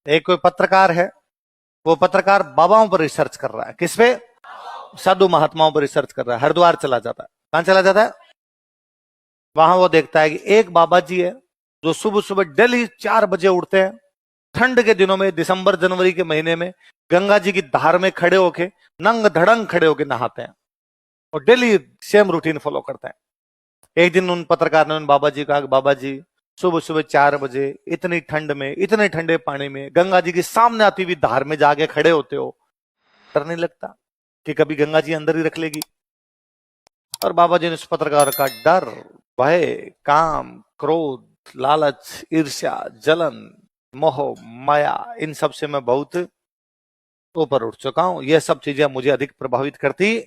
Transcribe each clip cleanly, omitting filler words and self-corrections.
एक कोई पत्रकार है, वो पत्रकार बाबाओं पर रिसर्च कर रहा है। किस पे? साधु महात्माओं पर रिसर्च कर रहा है। हरिद्वार चला जाता है। कहां चला जाता है? वहां वो देखता है कि एक बाबा जी है जो सुबह सुबह डेली 4 बजे उठते हैं, ठंड के दिनों में, दिसंबर जनवरी के महीने में, गंगा जी की धार में खड़े होके नंग धड़ंग खड़े होके नहाते हैं और डेली सेम रूटीन फॉलो करते हैं। एक दिन उन पत्रकार ने उन बाबा जी कहा, बाबा जी सुबह सुबह 4 बजे इतनी ठंड में, इतने ठंडे पानी में, गंगा जी के सामने आती हुई धार में जाके खड़े होते हो, डर नहीं लगता कि कभी गंगा जी अंदर ही रख लेगी? और बाबा जी ने उस पत्रकार का डर, भय, काम, क्रोध, लालच, ईर्ष्या, जलन, मोह, माया, इन सब से मैं बहुत ऊपर उठ चुका हूं। यह सब चीजें मुझे अधिक प्रभावित करती।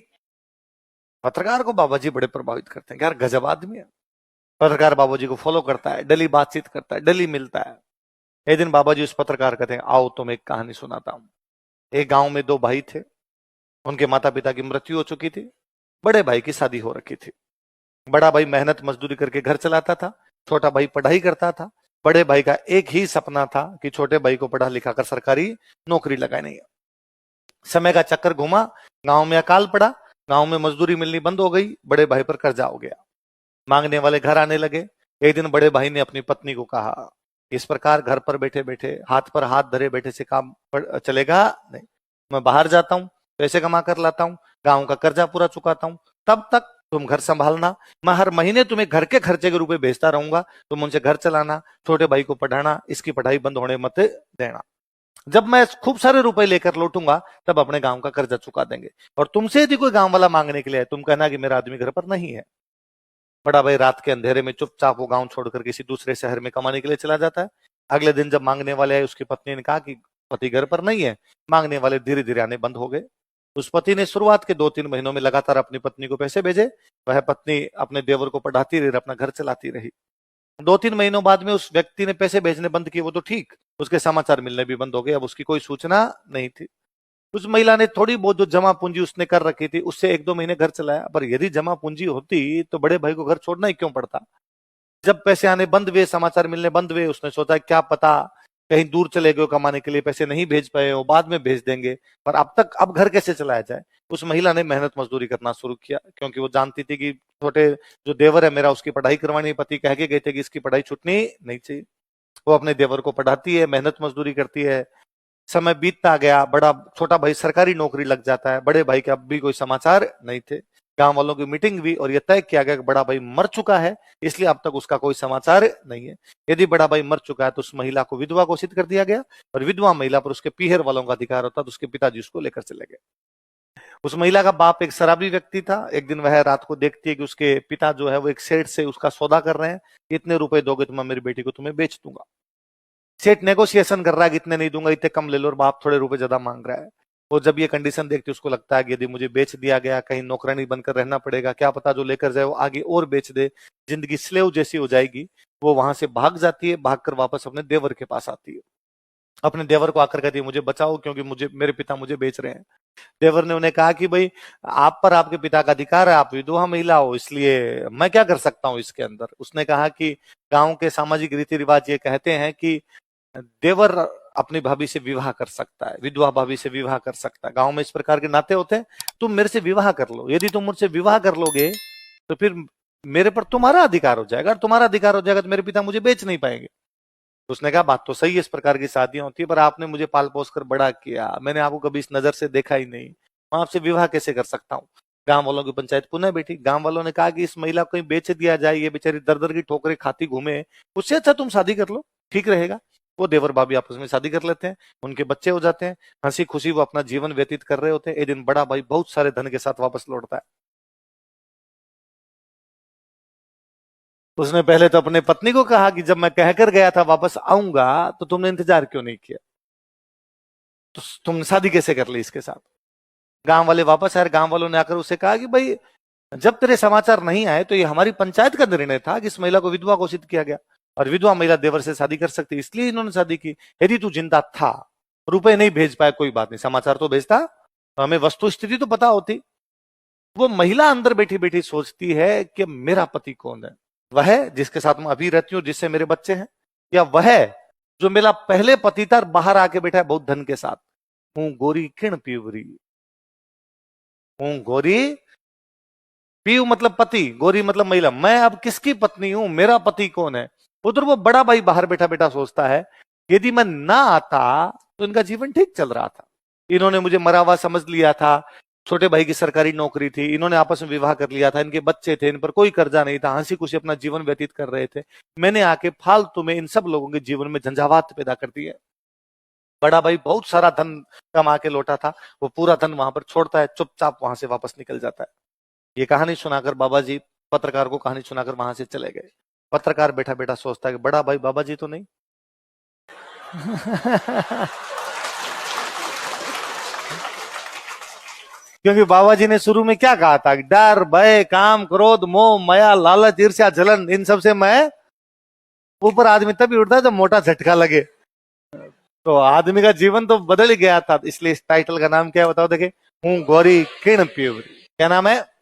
पत्रकार को बाबा जी बड़े प्रभावित करते हैं। यार गजब आदमी है। पत्रकार बाबा जी को फॉलो करता है, डेली बातचीत करता है, डेली मिलता है। एक दिन बाबा जी उस पत्रकार कहते हैं, आओ तुम एक कहानी सुनाता हूं। एक गांव में 2 भाई थे। उनके माता पिता की मृत्यु हो चुकी थी। बड़े भाई की शादी हो रखी थी। बड़ा भाई मेहनत मजदूरी करके घर चलाता था, छोटा भाई पढ़ाई करता था। बड़े भाई का एक ही सपना था कि छोटे भाई को पढ़ा लिखा कर सरकारी नौकरी लगानी है। समय का चक्कर घुमा, गांव में अकाल पड़ा, गांव में मजदूरी मिलनी बंद हो गई, बड़े भाई पर कर्जा हो गया, मांगने वाले घर आने लगे। एक दिन बड़े भाई ने अपनी पत्नी को कहा, इस प्रकार घर पर बैठे बैठे, हाथ पर हाथ धरे बैठे से काम चलेगा नहीं। मैं बाहर जाता हूँ, पैसे कमा कर लाता हूँ, गांव का कर्जा पूरा चुकाता हूँ, तब तक तुम घर संभालना। मैं हर महीने तुम्हें घर के खर्चे के रुपए भेजता रहूंगा, तुम उनसे घर चलाना, छोटे भाई को पढ़ाना, इसकी पढ़ाई बंद होने मत देना। जब मैं खूब सारे रुपए लेकर लौटूंगा तब अपने गांव का कर्जा चुका देंगे। और तुमसे यदि कोई गांव वाला मांगने के लिए है, तुम कहना कि मेरा आदमी घर पर नहीं है। बड़ा भाई रात के अंधेरे में चुपचाप वो गांव छोड़कर किसी दूसरे शहर में कमाने के लिए चला जाता है। अगले दिन जब मांगने वाले आए, उसकी पत्नी ने कहा कि पति घर पर नहीं है। मांगने वाले धीरे धीरे आने बंद हो गए। उस पति ने शुरुआत के 2-3 महीनों में लगातार अपनी पत्नी को पैसे भेजे। वह पत्नी अपने देवर को पढ़ाती रही, अपना घर चलाती रही। 2-3 महीनों बाद में उस व्यक्ति ने पैसे भेजने बंद किए, वो तो ठीक, उसके समाचार मिलने भी बंद हो गए। अब उसकी कोई सूचना नहीं थी। उस महिला ने थोड़ी बहुत जो जमा पूंजी उसने कर रखी थी, उससे 1-2 महीने घर चलाया। पर यदि जमा पूंजी होती तो बड़े भाई को घर छोड़ना ही क्यों पड़ता? जब पैसे आने बंद हुए, समाचार मिलने बंद हुए, उसने सोचा क्या पता कहीं दूर चले गए कमाने के लिए, पैसे नहीं भेज पाए हो, बाद में भेज देंगे। पर अब घर कैसे चलाया जाए? उस महिला ने मेहनत मजदूरी करना शुरू किया, क्योंकि वो जानती थी कि छोटे जो देवर है मेरा, उसकी पढ़ाई करवानी। पति कह के गए थे कि इसकी पढ़ाई छूटनी नहीं चाहिए। वो अपने देवर को पढ़ाती है, मेहनत मजदूरी करती है। समय बीतता गया, बड़ा छोटा भाई सरकारी नौकरी लग जाता है। बड़े भाई के अब भी कोई समाचार नहीं थे। गांव वालों की मीटिंग हुई और यह तय किया गया कि बड़ा भाई मर चुका है, इसलिए अब तक उसका कोई समाचार नहीं है। यदि बड़ा भाई मर चुका है तो उस महिला को विधवा घोषित कर दिया गया, और विधवा महिला पर उसके पीहर वालों का अधिकार होता, तो उसके पिताजी उसको लेकर चले गए। उस महिला का बाप एक शराबी व्यक्ति था। एक दिन वह रात को देखती है कि उसके पिता जो है वो एक सेठ से उसका सौदा कर रहे हैं, इतने रुपए दोगे तो मैं मेरी बेटी को तुम्हें बेच दूंगा। सेठ नेगोशिएशन कर रहा है कि इतने नहीं दूंगा, इतने कम ले लो, और बाप थोड़े रुपए ज्यादा मांग रहा है। वो जब ये कंडीशन देखती है, उसको लगता है कि यदि मुझे बेच दिया गया, कहीं नौकरानी बनकर रहना पड़ेगा, क्या पता जो लेकर जाए वो आगे और बेच दे, जिंदगी स्लेव जैसी हो जाएगी। वो वहां से भाग जाती है, भागकर वापस अपने देवर के पास आती है। अपने देवर को आकर कहती है, मुझे बचाओ, क्योंकि मेरे पिता मुझे बेच रहे हैं। देवर ने उन्हें कहा कि भाई आप पर आपके पिता का अधिकार है, आप विधवा महिला हो, इसलिए मैं क्या कर सकता हूं इसके अंदर। उसने कहा कि गांव के सामाजिक रीति रिवाज ये कहते हैं कि देवर अपनी भाभी से विवाह कर सकता है, विधवा भाभी से विवाह कर सकता है। गांव में इस प्रकार के नाते होते हैं। तुम मेरे से विवाह कर लो, यदि तुम मुझसे विवाह कर लोगे तो फिर मेरे पर तुम्हारा अधिकार हो जाएगा, और तुम्हारा अधिकार हो जाएगा तो मेरे पिता मुझे बेच नहीं पाएंगे। उसने कहा बात तो सही है, इस प्रकार की शादियां होती है, पर आपने मुझे पाल पोस कर बड़ा किया, मैंने आपको कभी इस नजर से देखा ही नहीं, मैं आपसे विवाह कैसे कर सकता हूँ। गांव वालों की पंचायत पुनः बैठी। गांव वालों ने कहा कि इस महिला को कहीं बेच दिया जाए, ये बेचारी दर दर की ठोकरें खाती घूमे, उससे अच्छा तुम शादी कर लो, ठीक रहेगा। वो देवर भाभी आपस में शादी कर लेते हैं, उनके बच्चे हो जाते हैं, हंसी खुशी वो अपना जीवन व्यतीत कर रहे होते हैं। एक दिन बड़ा भाई बहुत सारे धन के साथ वापस लौटता है। उसने पहले तो अपने पत्नी को कहा कि जब मैं कहकर गया था वापस आऊंगा तो तुमने इंतजार क्यों नहीं किया, तो तुमने शादी कैसे कर ली इसके साथ। गांव वाले वापस आए, गांव वालों ने आकर उसे कहा कि भाई जब तेरे समाचार नहीं आए तो ये हमारी पंचायत का निर्णय था कि इस महिला को विधवा घोषित किया गया, और विधवा महिला देवर से शादी कर सकती, इसलिए इन्होंने शादी की। यदि तू जिंदा था, रुपए नहीं भेज पाया, कोई बात नहीं, समाचार तो भेजता तो हमें वस्तु स्थिति तो पता होती। वो महिला अंदर बैठी बैठी सोचती है कि मेरा पति कौन है, वह जिसके साथ मैं अभी रहती हूँ, जिससे मेरे बच्चे हैं, या वह जो मेरा पहले पति था बाहर आके बैठा है बहुत धन के साथ, हूं गोरी किण पीवरी, हूं गोरी, पीव मतलब पति, गोरी मतलब महिला, मैं अब किसकी पत्नी हूं, मेरा पति कौन है। उधर वो बड़ा भाई बाहर बैठा बैठा सोचता है यदि मैं ना आता तो इनका जीवन ठीक चल रहा था, इन्होंने मुझे मरा हुआ समझ लिया था, छोटे भाई की सरकारी नौकरी थी, इन्होंने आपस में विवाह कर लिया था, इनके बच्चे थे, इन पर कोई कर्जा नहीं था, हंसी खुशी अपना जीवन व्यतीत कर रहे थे, मैंने आके फालतू में इन सब लोगों के जीवन में झंझावात पैदा कर दी है। बड़ा भाई बहुत सारा धन कमा के लौटा था, वो पूरा धन वहां पर छोड़ता है, चुपचाप वहां से वापस निकल जाता है। ये कहानी सुनाकर बाबा जी पत्रकार को कहानी सुनाकर वहां से चले गए। पत्रकार बैठा बैठा सोचता है कि बड़ा भाई बाबा जी तो नहीं। क्योंकि बाबा जी ने शुरू में क्या कहा था, डर भय काम क्रोध मोह माया लालच ईर्ष्या जलन, इन सब से मैं ऊपर आदमी तभी उठता है जब मोटा झटका लगे। तो आदमी का जीवन तो बदल ही गया था, इसलिए इस टाइटल का नाम क्या है बताओ देखे, हूं गौरी किरण प्योरी। क्या नाम है?